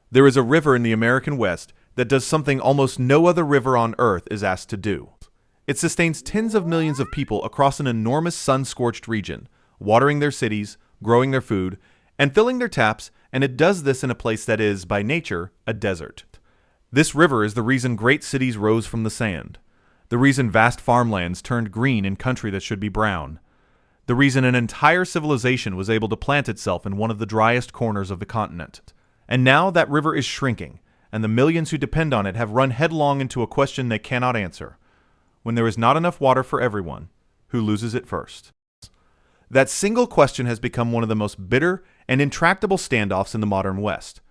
There is a river in the American West that does something almost no other river on Earth is asked to do. It sustains tens of millions of people across an enormous sun-scorched region, watering their cities, growing their food, and filling their taps, and it does this in a place that is, by nature, a desert. This river is the reason great cities rose from the sand, the reason vast farmlands turned green in country that should be brown, the reason an entire civilization was able to plant itself in one of the driest corners of the continent. And now that river is shrinking, and the millions who depend on it have run headlong into a question they cannot answer. When there is not enough water for everyone, who loses it first? That single question has become one of the most bitter and intractable standoffs in the modern West.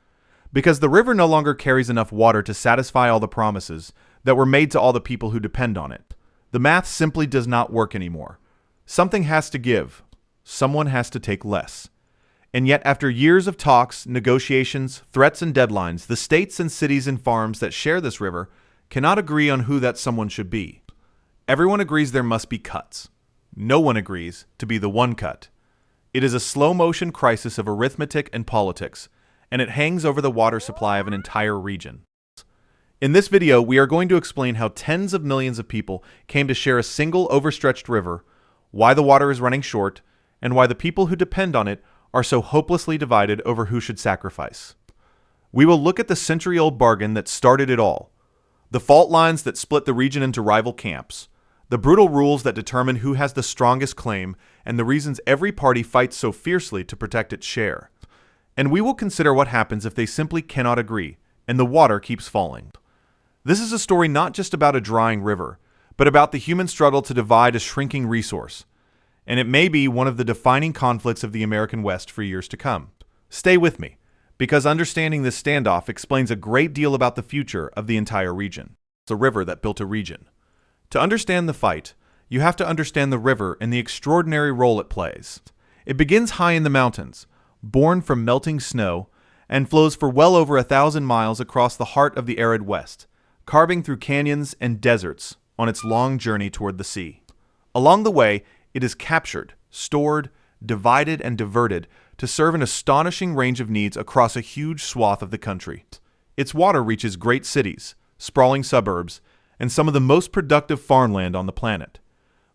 Because the river no longer carries enough water to satisfy all the promises that were made to all the people who depend on it. The math simply does not work anymore. Something has to give. Someone has to take less. And yet, after years of talks, negotiations, threats, and deadlines, the states and cities and farms that share this river cannot agree on who that someone should be. Everyone agrees there must be cuts. No one agrees to be the one cut. It is a slow-motion crisis of arithmetic and politics, and it hangs over the water supply of an entire region. In this video, we are going to explain how tens of millions of people came to share a single overstretched river, why the water is running short, and why the people who depend on it are so hopelessly divided over who should sacrifice. We will look at the century-old bargain that started it all, the fault lines that split the region into rival camps, the brutal rules that determine who has the strongest claim, and the reasons every party fights so fiercely to protect its share. And we will consider what happens if they simply cannot agree, and the water keeps falling. This is a story not just about a drying river, but about the human struggle to divide a shrinking resource. And it may be one of the defining conflicts of the American West for years to come. Stay with me, because understanding this standoff explains a great deal about the future of the entire region. It's a river that built a region. To understand the fight, you have to understand the river and the extraordinary role it plays. It begins high in the mountains, born from melting snow, and flows for well over 1,000 miles across the heart of the arid West, carving through canyons and deserts on its long journey toward the sea. Along the way, it is captured, stored, divided, and diverted to serve an astonishing range of needs across a huge swath of the country. Its water reaches great cities, sprawling suburbs, and some of the most productive farmland on the planet.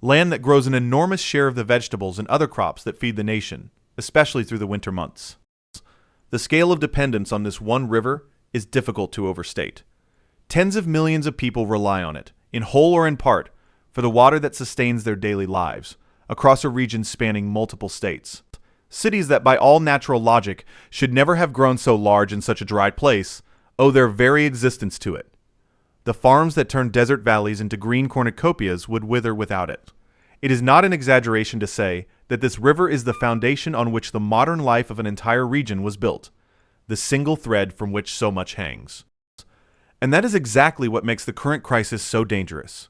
Land that grows an enormous share of the vegetables and other crops that feed the nation, especially through the winter months. The scale of dependence on this one river is difficult to overstate. Tens of millions of people rely on it, in whole or in part, for the water that sustains their daily lives, across a region spanning multiple states. Cities that by all natural logic should never have grown so large in such a dry place owe their very existence to it. The farms that turn desert valleys into green cornucopias would wither without it. It is not an exaggeration to say that this river is the foundation on which the modern life of an entire region was built, the single thread from which so much hangs. And that is exactly what makes the current crisis so dangerous.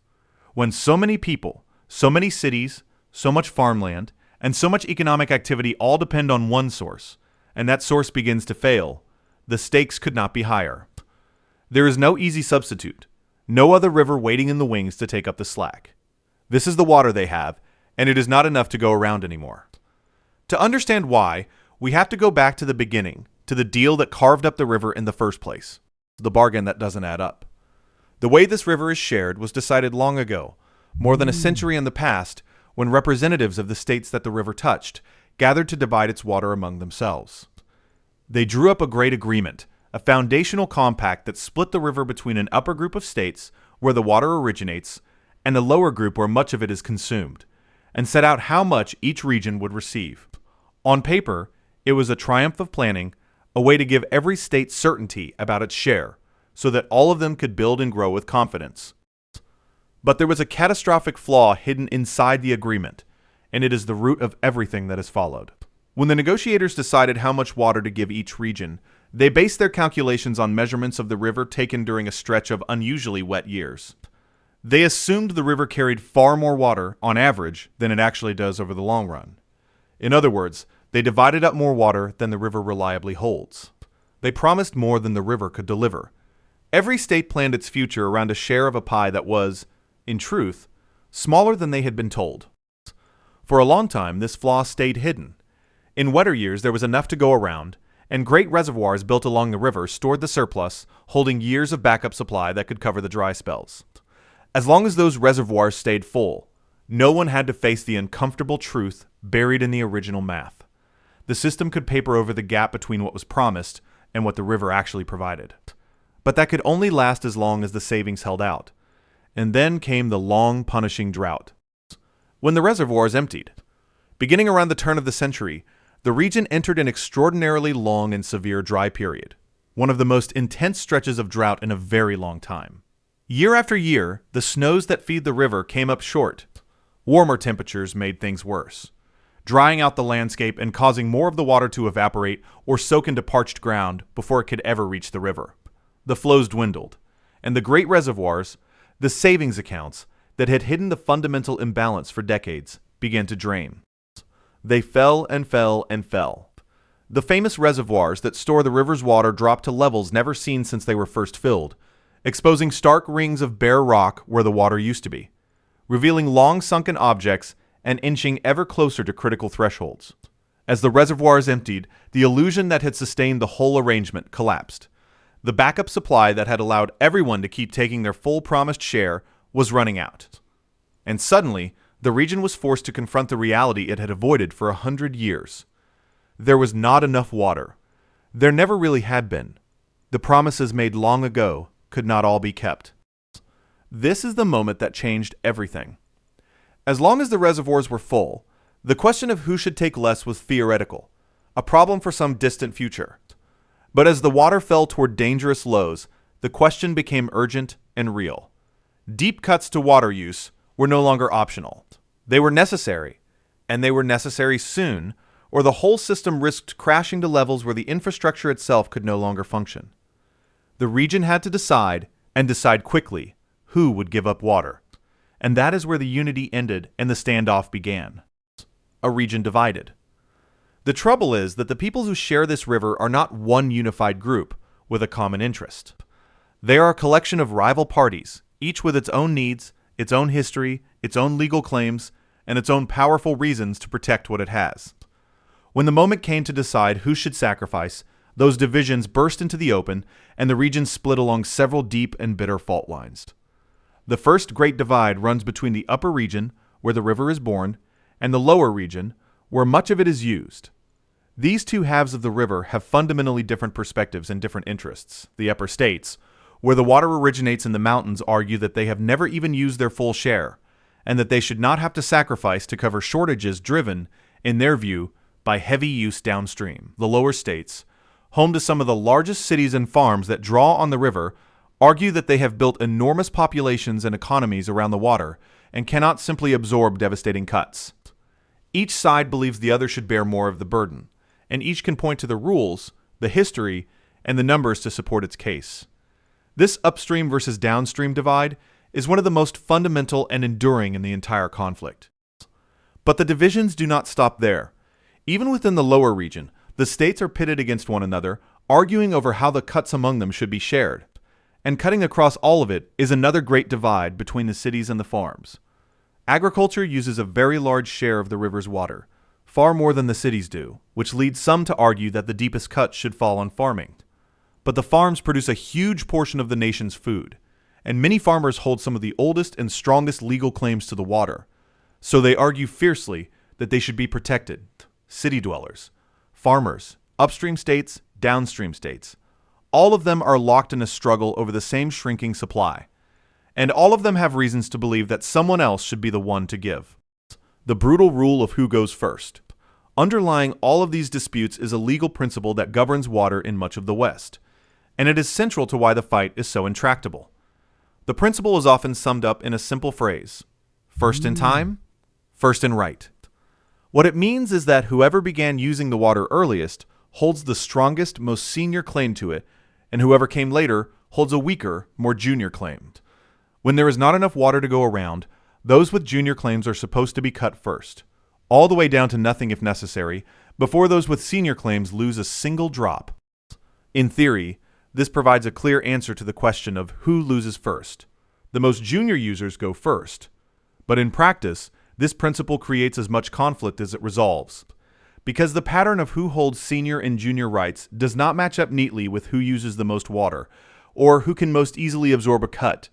When so many people, so many cities, so much farmland, and so much economic activity all depend on one source, and that source begins to fail, the stakes could not be higher. There is no easy substitute, no other river waiting in the wings to take up the slack. This is the water they have, and it is not enough to go around anymore. To understand why, we have to go back to the beginning, to the deal that carved up the river in the first place, the bargain that doesn't add up. The way this river is shared was decided long ago, more than a century in the past, when representatives of the states that the river touched gathered to divide its water among themselves. They drew up a great agreement, a foundational compact that split the river between an upper group of states, where the water originates, and a lower group where much of it is consumed, and set out how much each region would receive. On paper, it was a triumph of planning, a way to give every state certainty about its share, so that all of them could build and grow with confidence. But there was a catastrophic flaw hidden inside the agreement, and it is the root of everything that has followed. When the negotiators decided how much water to give each region, they based their calculations on measurements of the river taken during a stretch of unusually wet years. They assumed the river carried far more water, on average, than it actually does over the long run. In other words, they divided up more water than the river reliably holds. They promised more than the river could deliver. Every state planned its future around a share of a pie that was, in truth, smaller than they had been told. For a long time, this flaw stayed hidden. In wetter years, there was enough to go around, and great reservoirs built along the river stored the surplus, holding years of backup supply that could cover the dry spells. As long as those reservoirs stayed full, no one had to face the uncomfortable truth buried in the original math. The system could paper over the gap between what was promised and what the river actually provided. But that could only last as long as the savings held out. And then came the long, punishing drought. When the reservoirs emptied, beginning around the turn of the century, the region entered an extraordinarily long and severe dry period, one of the most intense stretches of drought in a very long time. Year after year, the snows that feed the river came up short. Warmer temperatures made things worse, drying out the landscape and causing more of the water to evaporate or soak into parched ground before it could ever reach the river. The flows dwindled, and the great reservoirs, the savings accounts that had hidden the fundamental imbalance for decades, began to drain. They fell and fell and fell. The famous reservoirs that store the river's water dropped to levels never seen since they were first filled, exposing stark rings of bare rock where the water used to be, revealing long-sunken objects and inching ever closer to critical thresholds. As the reservoirs emptied, the illusion that had sustained the whole arrangement collapsed. The backup supply that had allowed everyone to keep taking their full promised share was running out. And suddenly, the region was forced to confront the reality it had avoided for 100 years. There was not enough water. There never really had been. The promises made long ago could not all be kept. This is the moment that changed everything. As long as the reservoirs were full, the question of who should take less was theoretical, a problem for some distant future. But as the water fell toward dangerous lows, the question became urgent and real. Deep cuts to water use were no longer optional. They were necessary, and they were necessary soon, or the whole system risked crashing to levels where the infrastructure itself could no longer function. The region had to decide, and decide quickly, who would give up water. And that is where the unity ended and the standoff began. A region divided. The trouble is that the people who share this river are not one unified group with a common interest. They are a collection of rival parties, each with its own needs, its own history, its own legal claims, and its own powerful reasons to protect what it has. When the moment came to decide who should sacrifice, those divisions burst into the open, and the region split along several deep and bitter fault lines. The first great divide runs between the upper region, where the river is born, and the lower region, where much of it is used. These two halves of the river have fundamentally different perspectives and different interests. The upper states, where the water originates in the mountains, argue that they have never even used their full share, and that they should not have to sacrifice to cover shortages driven, in their view, by heavy use downstream. The lower states, home to some of the largest cities and farms that draw on the river, argue that they have built enormous populations and economies around the water and cannot simply absorb devastating cuts. Each side believes the other should bear more of the burden, and each can point to the rules, the history, and the numbers to support its case. This upstream versus downstream divide is one of the most fundamental and enduring in the entire conflict. But the divisions do not stop there. Even within the lower region, the states are pitted against one another, arguing over how the cuts among them should be shared. And cutting across all of it is another great divide between the cities and the farms. Agriculture uses a very large share of the river's water, far more than the cities do, which leads some to argue that the deepest cuts should fall on farming. But the farms produce a huge portion of the nation's food, and many farmers hold some of the oldest and strongest legal claims to the water, so they argue fiercely that they should be protected. City dwellers, farmers, upstream states, downstream states, all of them are locked in a struggle over the same shrinking supply, and all of them have reasons to believe that someone else should be the one to give. The brutal rule of who goes first. Underlying all of these disputes is a legal principle that governs water in much of the West, and it is central to why the fight is so intractable. The principle is often summed up in a simple phrase: first in time, first in right. What it means is that whoever began using the water earliest holds the strongest, most senior claim to it, and whoever came later holds a weaker, more junior claim. When there is not enough water to go around, those with junior claims are supposed to be cut first, all the way down to nothing if necessary, before those with senior claims lose a single drop. In theory, this provides a clear answer to the question of who loses first. The most junior users go first. But in practice, this principle creates as much conflict as it resolves. because the pattern of who holds senior and junior rights does not match up neatly with who uses the most water, or who can most easily absorb a cut,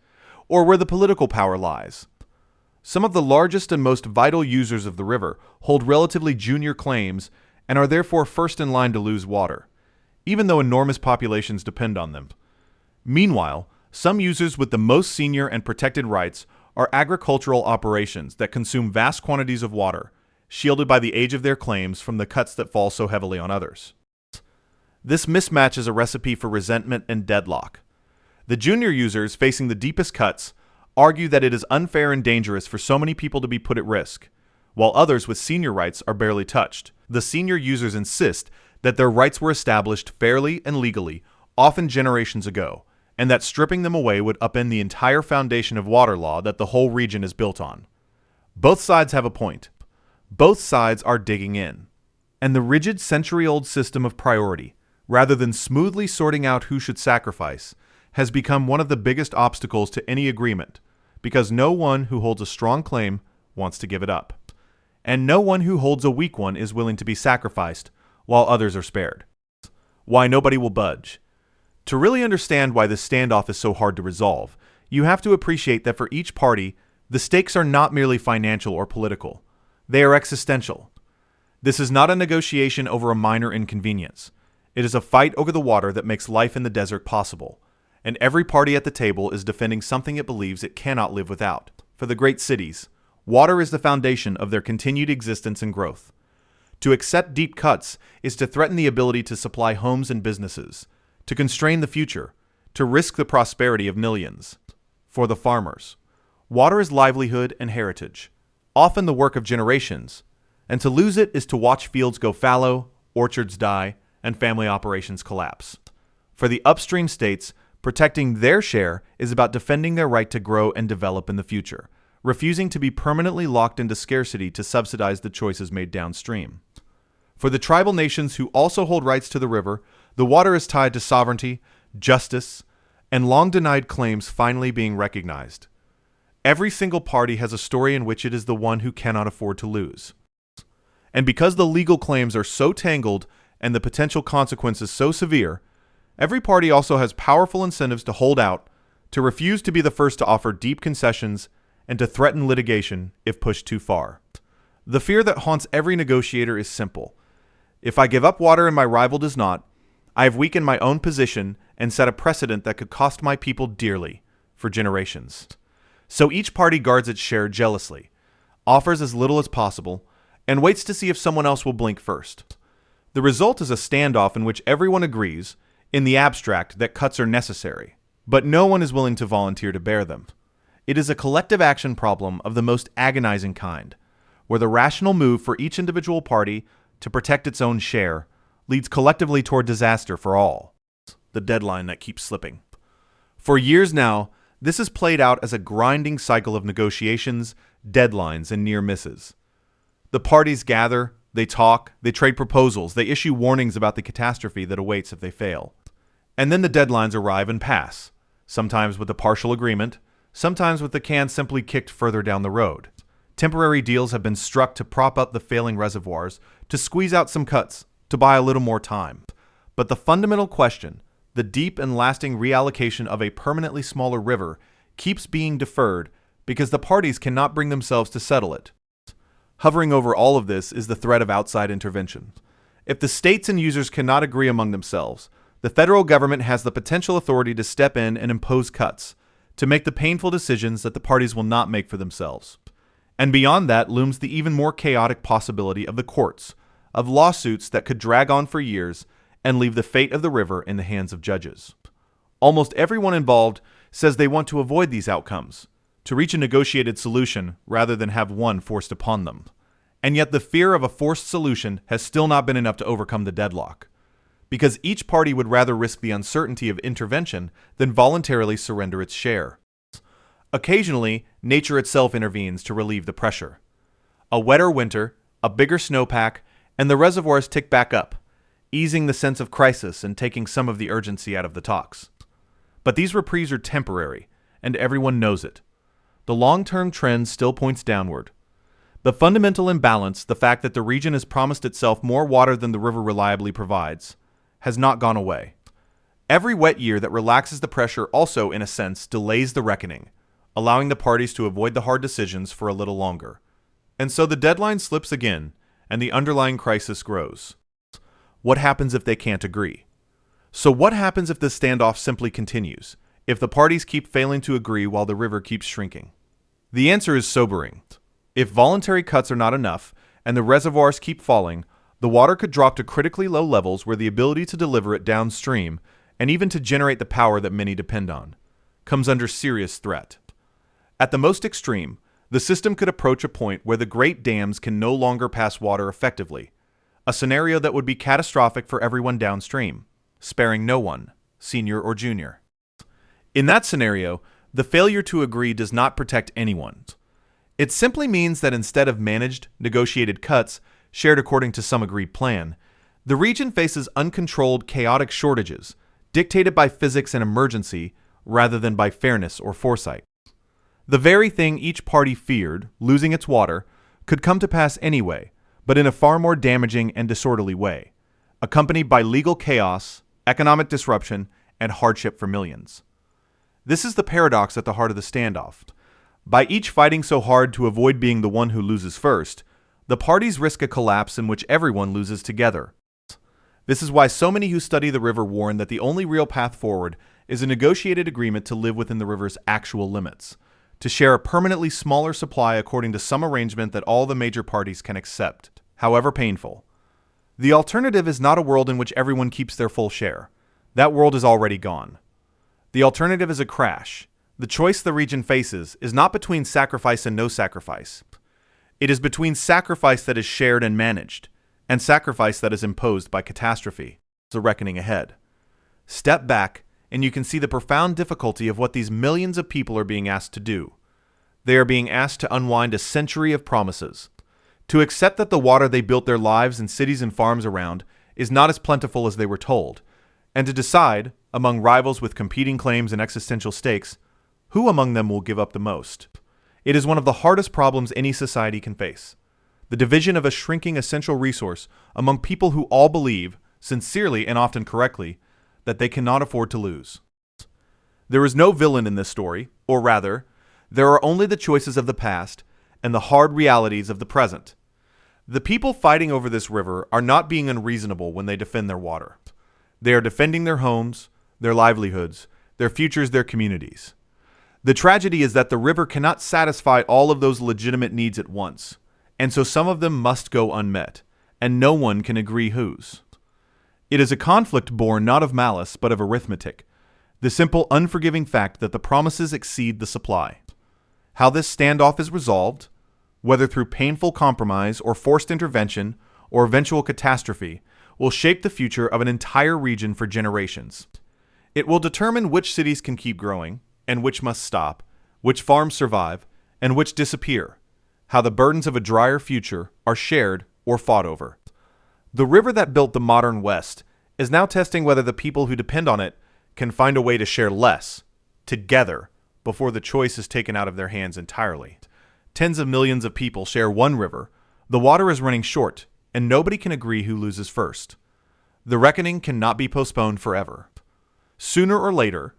or where the political power lies. Some of the largest and most vital users of the river hold relatively junior claims and are therefore first in line to lose water, even though enormous populations depend on them. Meanwhile, some users with the most senior and protected rights are agricultural operations that consume vast quantities of water, shielded by the age of their claims from the cuts that fall so heavily on others. This mismatch is a recipe for resentment and deadlock. The junior users facing the deepest cuts argue that it is unfair and dangerous for so many people to be put at risk, while others with senior rights are barely touched. The senior users insist that their rights were established fairly and legally, often generations ago, and that stripping them away would upend the entire foundation of water law that the whole region is built on. Both sides have a point. Both sides are digging in. And the rigid century-old system of priority, rather than smoothly sorting out who should sacrifice, has become one of the biggest obstacles to any agreement, because no one who holds a strong claim wants to give it up. And no one who holds a weak one is willing to be sacrificed, while others are spared. Why nobody will budge. To really understand why this standoff is so hard to resolve, you have to appreciate that for each party, the stakes are not merely financial or political. They are existential. This is not a negotiation over a minor inconvenience. It is a fight over the water that makes life in the desert possible, and every party at the table is defending something it believes it cannot live without. For the great cities, water is the foundation of their continued existence and growth. To accept deep cuts is to threaten the ability to supply homes and businesses, to constrain the future, to risk the prosperity of millions. For the farmers, water is livelihood and heritage, often the work of generations, and to lose it is to watch fields go fallow, orchards die, and family operations collapse. For the upstream states, protecting their share is about defending their right to grow and develop in the future, refusing to be permanently locked into scarcity to subsidize the choices made downstream. For the tribal nations who also hold rights to the river, the water is tied to sovereignty, justice, and long-denied claims finally being recognized. Every single party has a story in which it is the one who cannot afford to lose. And because the legal claims are so tangled and the potential consequences so severe, every party also has powerful incentives to hold out, to refuse to be the first to offer deep concessions, and to threaten litigation if pushed too far. The fear that haunts every negotiator is simple. If I give up water and my rival does not, I have weakened my own position and set a precedent that could cost my people dearly for generations. So each party guards its share jealously, offers as little as possible, and waits to see if someone else will blink first. The result is a standoff in which everyone agrees, in the abstract, that cuts are necessary, but no one is willing to volunteer to bear them. It is a collective action problem of the most agonizing kind, where the rational move for each individual party to protect its own share leads collectively toward disaster for all. The deadline that keeps slipping. For years now, this has played out as a grinding cycle of negotiations, deadlines, and near misses. The parties gather, they talk, they trade proposals, they issue warnings about the catastrophe that awaits if they fail. And then the deadlines arrive and pass, sometimes with a partial agreement, sometimes with the can simply kicked further down the road. Temporary deals have been struck to prop up the failing reservoirs, to squeeze out some cuts, to buy a little more time. But the fundamental question, the deep and lasting reallocation of a permanently smaller river, keeps being deferred because the parties cannot bring themselves to settle it. Hovering over all of this is the threat of outside intervention. If the states and users cannot agree among themselves, the federal government has the potential authority to step in and impose cuts, to make the painful decisions that the parties will not make for themselves. And beyond that looms the even more chaotic possibility of the courts, of lawsuits that could drag on for years and leave the fate of the river in the hands of judges. Almost everyone involved says they want to avoid these outcomes, to reach a negotiated solution rather than have one forced upon them. And yet the fear of a forced solution has still not been enough to overcome the deadlock, because each party would rather risk the uncertainty of intervention than voluntarily surrender its share. Occasionally, nature itself intervenes to relieve the pressure. A wetter winter, a bigger snowpack, and the reservoirs tick back up, easing the sense of crisis and taking some of the urgency out of the talks. But these reprieves are temporary, and everyone knows it. The long-term trend still points downward. The fundamental imbalance, the fact that the region has promised itself more water than the river reliably provides, has not gone away. Every wet year that relaxes the pressure also, in a sense, delays the reckoning, allowing the parties to avoid the hard decisions for a little longer. And so the deadline slips again, and the underlying crisis grows. What happens if they can't agree? So what happens if the standoff simply continues, if the parties keep failing to agree while the river keeps shrinking? The answer is sobering. If voluntary cuts are not enough, and the reservoirs keep falling, the water could drop to critically low levels where the ability to deliver it downstream, and even to generate the power that many depend on, comes under serious threat. At the most extreme, the system could approach a point where the great dams can no longer pass water effectively, a scenario that would be catastrophic for everyone downstream, sparing no one, senior or junior. In that scenario, the failure to agree does not protect anyone. It simply means that instead of managed, negotiated cuts shared according to some agreed plan, the region faces uncontrolled, chaotic shortages dictated by physics and emergency rather than by fairness or foresight. The very thing each party feared, losing its water, could come to pass anyway, but in a far more damaging and disorderly way, accompanied by legal chaos, economic disruption, and hardship for millions. This is the paradox at the heart of the standoff. By each fighting so hard to avoid being the one who loses first, the parties risk a collapse in which everyone loses together. This is why so many who study the river warn that the only real path forward is a negotiated agreement to live within the river's actual limits, to share a permanently smaller supply according to some arrangement that all the major parties can accept, however painful. The alternative is not a world in which everyone keeps their full share. That world is already gone. The alternative is a crash. The choice the region faces is not between sacrifice and no sacrifice. It is between sacrifice that is shared and managed, and sacrifice that is imposed by catastrophe. The reckoning ahead. Step back, and you can see the profound difficulty of what these millions of people are being asked to do. They are being asked to unwind a century of promises, to accept that the water they built their lives and cities and farms around is not as plentiful as they were told, and to decide, among rivals with competing claims and existential stakes, who among them will give up the most. It is one of the hardest problems any society can face. The division of a shrinking essential resource among people who all believe, sincerely and often correctly, that they cannot afford to lose. There is no villain in this story, or rather, there are only the choices of the past and the hard realities of the present. The people fighting over this river are not being unreasonable when they defend their water. They are defending their homes, their livelihoods, their futures, their communities. The tragedy is that the river cannot satisfy all of those legitimate needs at once, and so some of them must go unmet, and no one can agree whose. It is a conflict born not of malice, but of arithmetic, the simple, unforgiving fact that the promises exceed the supply. How this standoff is resolved, whether through painful compromise or forced intervention or eventual catastrophe, will shape the future of an entire region for generations. It will determine which cities can keep growing, and which must stop, which farms survive, and which disappear, how the burdens of a drier future are shared or fought over. The river that built the modern West is now testing whether the people who depend on it can find a way to share less, together, before the choice is taken out of their hands entirely. Tens of millions of people share one river, the water is running short, and nobody can agree who loses first. The reckoning cannot be postponed forever. Sooner or later,